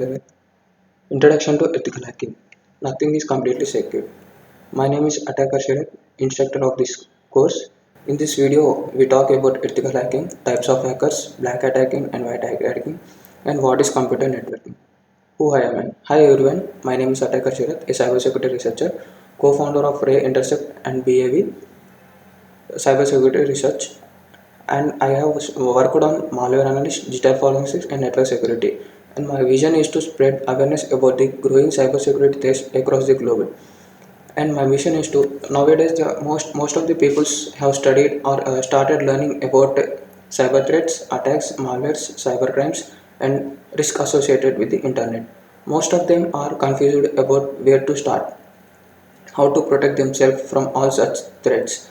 Introduction to Ethical Hacking. Nothing is completely secure. My name is Attacker Shirak, instructor of this course. In this video, we talk about ethical hacking, types of hackers, black hat hacking and white hat hacking, and what is computer networking. Who I am. Hi everyone, my name is Attacker Shirak, a cybersecurity researcher, co-founder of Ray Intercept and BAV Cybersecurity Research, and I have worked on malware analysis, digital forensics, and network security. And my vision is to spread awareness about the growing cybersecurity threats across the globe. And my mission is to nowadays most of the people have studied or started learning about cyber threats, attacks, malwares, cyber crimes, and risk associated with the internet. Most of them are confused about where to start, how to protect themselves from all such threats.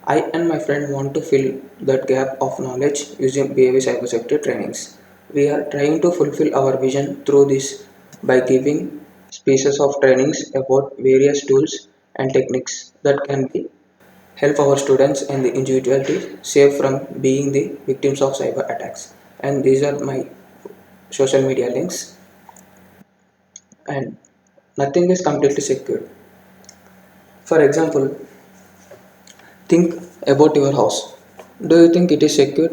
I and my friend want to fill that gap of knowledge using BAV cybersecurity trainings. We are trying to fulfill our vision through this by giving spaces of trainings about various tools and techniques that can be help our students and the individuality save from being the victims of cyber attacks. And these are my social media links. And nothing is completely secure. For example, think about your house. Do you think it is secure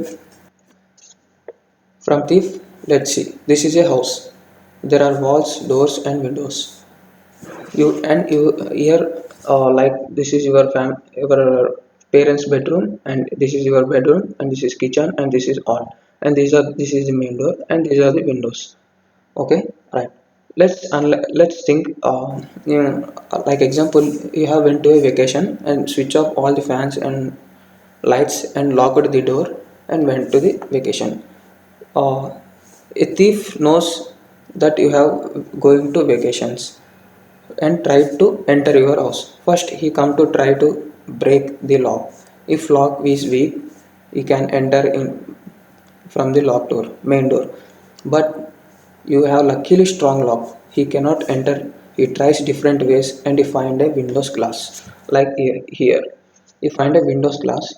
from thief? Let's see. This is a house. There are walls, doors, and windows. You here like this is your parents' bedroom, and this is your bedroom, and this is kitchen, and this is all, and this is the main door, and these are the windows. Okay, right. Let's think. Like example, you have went to a vacation and switch off all the fans and lights and locked the door and went to the vacation. Uh, a thief knows that you have going to vacations and tried to enter your house. First, he come to try to break the lock. If lock is weak, he can enter in from the lock door, main door. But you have luckily strong lock. He cannot enter. He tries different ways and he find a Windows glass. Like here. He find a Windows glass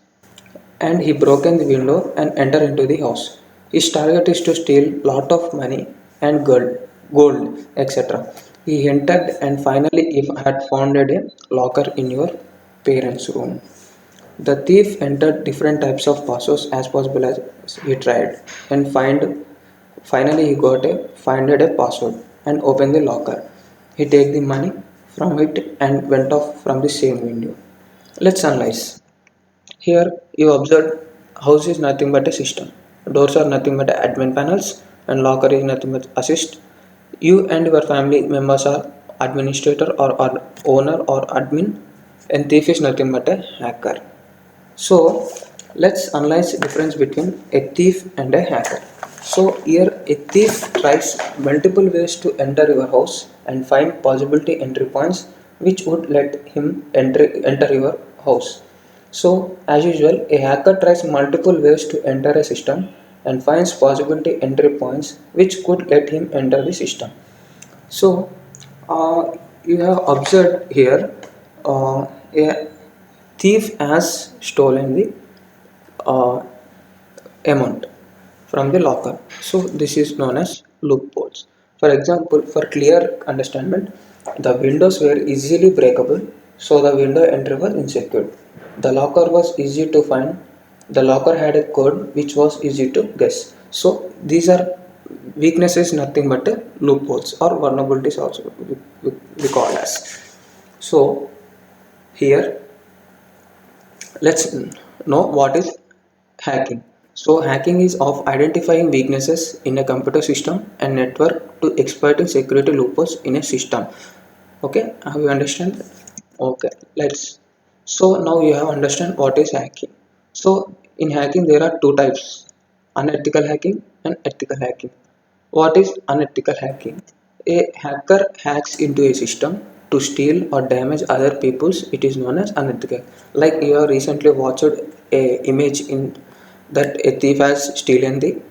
and he broken the window and enter into the house. His target is to steal lot of money and gold, etc. He entered and finally he had found a locker in your parents' room. The thief entered different types of passwords as possible as he tried and finally he got a finded a password and opened the locker. He take the money from it and went off from the same window. Let's analyze. Here you observe house is nothing but a system. Doors are nothing but admin panels and locker is nothing but assist. You and your family members are administrator or owner or admin and thief is nothing but a hacker. So let's analyze the difference between a thief and a hacker. So here a thief tries multiple ways to enter your house and find possibility entry points which would let him enter your house. So as usual, a hacker tries multiple ways to enter a system and finds possibility entry points which could let him enter the system. So you have observed here a thief has stolen the uh, amount from the locker. So this is known as loopholes. For example, for clear understanding, the windows were easily breakable, so the window entry was insecure. The locker was easy to find. The locker had a code which was easy to guess. So these are weaknesses, nothing but loopholes or vulnerabilities also we call as. So here let's know what is hacking. So hacking is of identifying weaknesses in a computer system and network to exploiting security loopholes in a system. Okay, have you understand? Okay, let's. So now you have understand what is hacking. So in hacking there are two types: unethical hacking and ethical hacking. What is unethical hacking? A hacker hacks into a system to steal or damage other people's. It is known as unethical. Like you have recently watched a image in that a thief has stolen the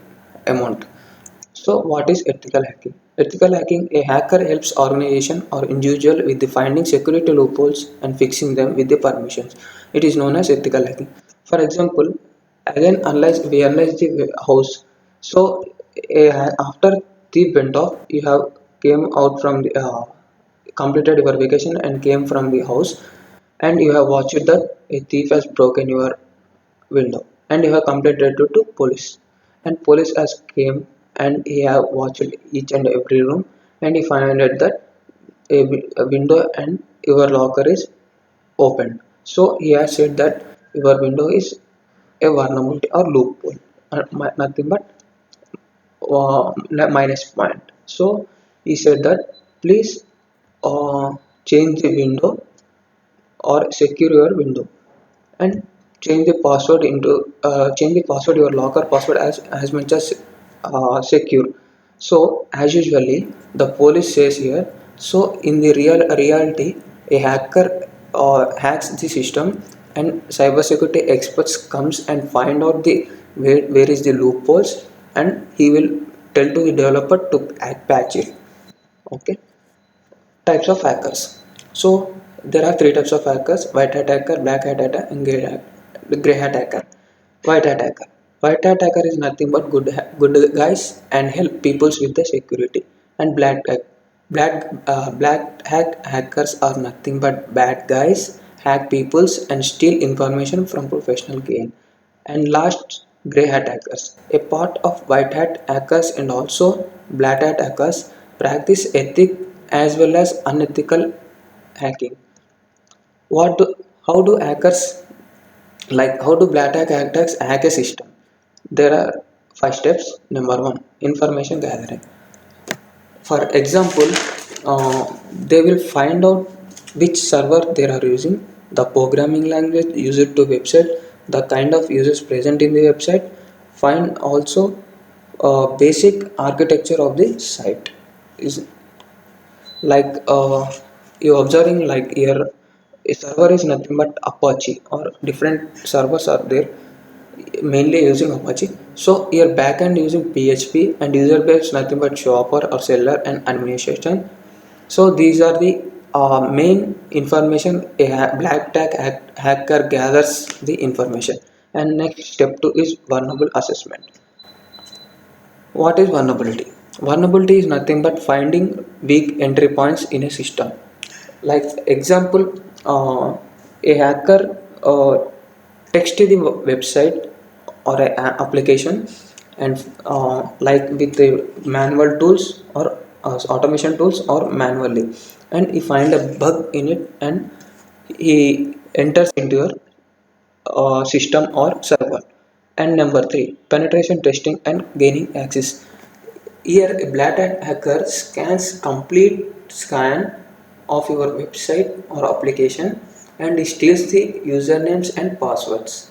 amount. So what is ethical hacking? Ethical hacking, a hacker helps organization or individual with the finding security loopholes and fixing them with the permissions. It is known as ethical hacking. For example, again analyze we analyze the house. So after thief went off, you have came out from the completed your vacation and came from the house, and you have watched that a thief has broken your window, and you have complained to police, and police has came and he have watched each and every room, and he found out that a window and your locker is opened. So he has said that your window is a vulnerability or loophole, nothing but minus point. So he said that please uh, change the window or secure your window, and change the password your locker password as much as secure. So as usually the police says here, so in the reality a hacker hacks the system, and cybersecurity experts comes and find out the where is the loopholes, and he will tell to the developer to patch it. Okay. Types of hackers. So there are three types of hackers: white hat hacker, black hat hacker, and gray hat hacker. White hat hacker. White hat hacker is nothing but good guys and help peoples with the security. And black hat hackers are nothing but bad guys, hack peoples and steal information from professional gain. And last, grey hat hackers. A part of white hat hackers and also black hat hackers practice ethic as well as unethical hacking. What do, how do hackers how do black hat hackers hack a system? There are five steps. Number one, information gathering. For example, they will find out which server they are using, the programming language used to website, the kind of users present in the website, find also basic architecture of the site. Is like you observing like here a server is nothing but Apache or different servers are there mainly using Apache. So your backend using PHP and user base nothing but shopper or seller and administration. So these are the main information a black tag hacker gathers the information. And next step two is vulnerable assessment. What is vulnerability? Vulnerability is nothing but finding weak entry points in a system. Like example, a hacker text the website or a application, and like with the manual tools or automation tools or manually, and he find a bug in it, and he enters into your system or server. And number three, penetration testing and gaining access. Here, a black hat hacker scans complete scan of your website or application, and he steals the usernames and passwords.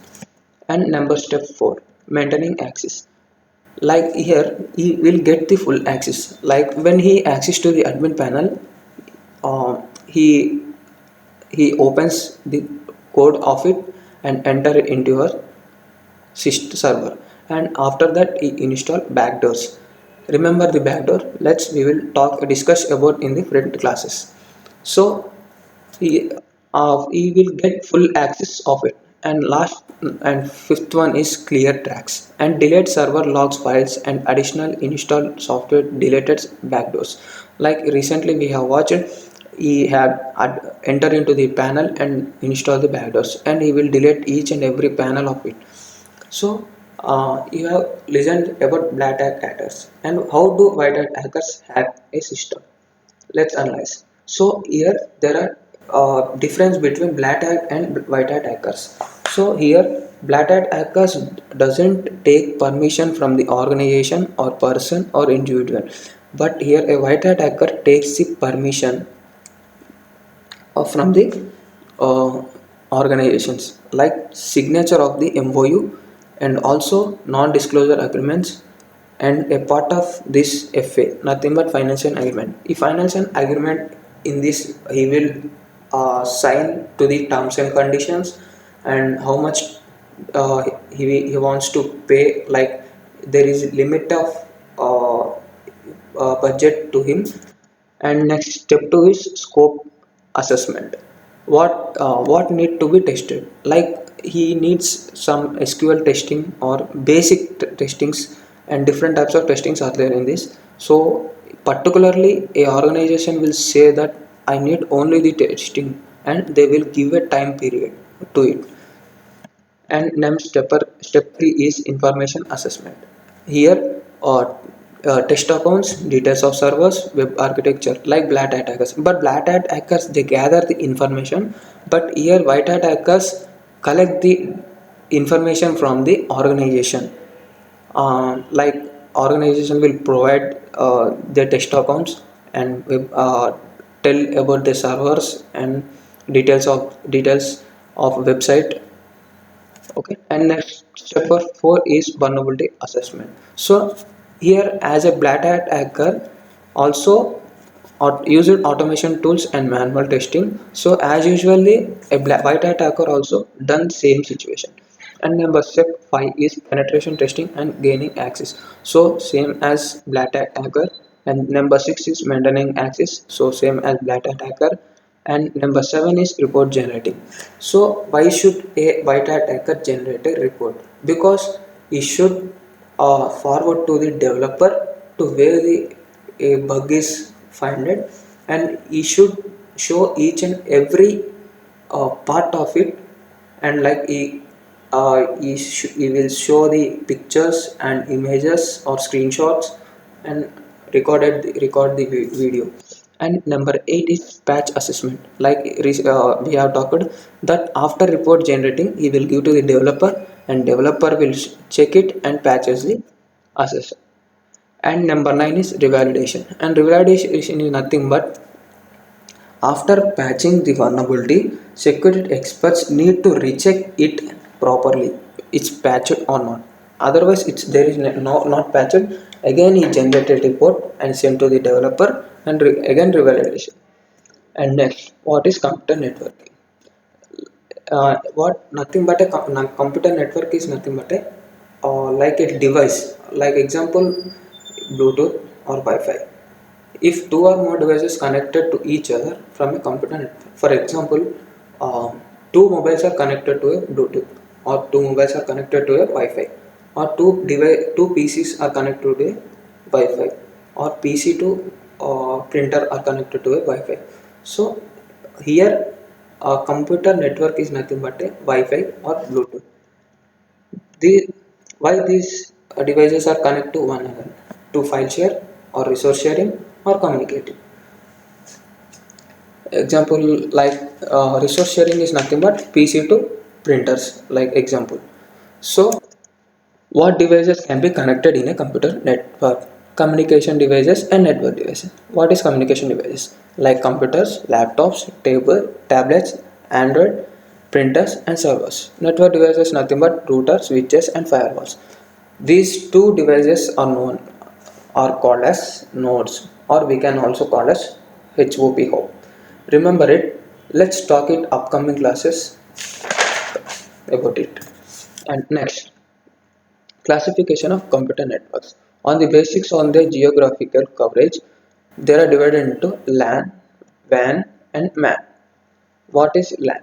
And number step four, maintaining access. Like here, he will get the full access. Like when he access to the admin panel, uh, he he opens the code of it and enter it into your server, and after that he install backdoors. Remember the backdoor, we will discuss about in the front classes. So he will get full access of it. And last and fifth one is clear tracks and delete server logs files and additional install software deleted backdoors. Like recently we have watched, he had enter into the panel and install the backdoors, and he will delete each and every panel of it. So you have listened about black hat hackers, and how do white hat hackers hack a system? Let's analyze. So here there are difference between black hat and white hat hackers. So here black hat hackers doesn't take permission from the organization or person or individual, but here a white hat hacker takes the permission from the uh, organizations, like signature of the MOU and also non-disclosure agreements, and a part of this FA, nothing but financial agreement. If financial agreement, in this he will sign to the terms and conditions and how much he wants to pay, like there is limit of budget to him. And next step two is scope assessment. What need to be tested? Like he needs some SQL testing or basic testings, and different types of testings are there in this. So particularly a organization will say that I need only the testing, and they will give a time period to it. And step 3 is information assessment. Here test accounts, details of servers, web architecture like black hat hackers. But black hat hackers, they gather the information, but here white hat hackers collect the information from the organization. Like organization will provide their test accounts and tell about the servers and details of website. Okay, and next step for 4 is vulnerability assessment. So here, as a black hat hacker, also used automation tools and manual testing. So as usually a white hat hacker also done same situation. And number step 5 is penetration testing and gaining access. So same as black hat hacker. And number 6 is maintaining access, so same as black hat hacker. And number 7 is report generating. So why should a white hat hacker generate a report? Because he should forward to the developer to where the a bug is found, and he should show each and every part of it. And like he will show the pictures and images or screenshots and record the video. And number 8 is patch assessment. Like we have talked that after report generating, he will give to the developer, and developer will check it and patches the assessment. And number 9 is revalidation. And revalidation is nothing but after patching the vulnerability, security experts need to recheck it properly. It's patched or not. Otherwise, it's there is no not patched. Again, he generated report and sent to the developer, and again revalidation. And next, what is computer networking? What nothing but a computer network is nothing but a like a device. Like example, Bluetooth or Wi-Fi. If two or more devices connected to each other from a computer network, for example, two mobiles are connected to a Bluetooth, or two mobiles are connected to a Wi-Fi, or two PCs are connected to a Wi-Fi, or PC to printer are connected to a Wi-Fi. So here, a computer network is nothing but a Wi-Fi or Bluetooth. The Why these devices are connected to one another? To file share or resource sharing or communicating. Example, like resource sharing is nothing but PC to printers, like example. So what devices can be connected in a computer network? Communication devices and network devices. What is communication devices? Like computers, laptops, tablets, Android, printers and servers. Network devices nothing but routers, switches and firewalls. These two devices are called as nodes, or we can also call as HOP hop. Remember it. Let's talk in upcoming classes about it. And next, classification of computer networks. On the basics on the geographical coverage, they are divided into LAN, WAN and MAN. What is LAN?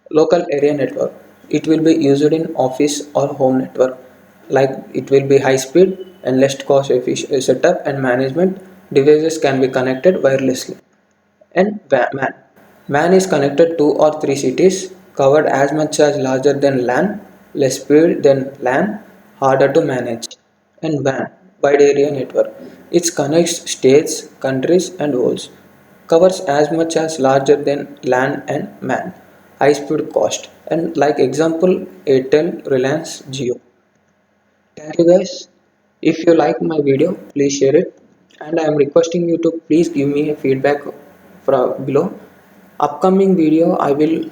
Local area network. It will be used in office or home network. Like it will be high speed and less cost efficient setup and management. Devices can be connected wirelessly. And MAN. MAN is connected to or three cities, covered as much as larger than LAN, less speed than LAN, harder to manage. And WAN, wide area network. It connects states, countries and worlds, covers as much as larger than LAN and MAN, high speed cost. And like example, Airtel, Reliance, Jio. Thank you guys. If you like my video, please share it. And I am requesting you to please give me a feedback from below. Upcoming video, I will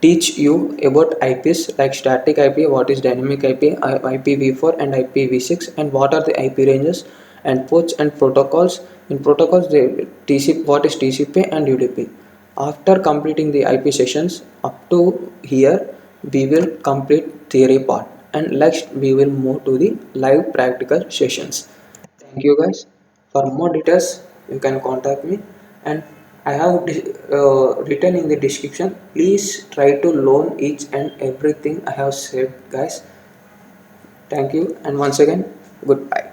teach you about IPs like static IP, what is dynamic IP, IPv4 and IPv6, and what are the IP ranges and ports and protocols. In protocols, TCP, what is TCP and UDP. After completing the IP sessions up to here, we will complete theory part, and next we will move to the live practical sessions. Thank you guys. For more details, you can contact me, and I have written in the description. Please try to learn each and everything I have said, guys. Thank you, and once again, goodbye.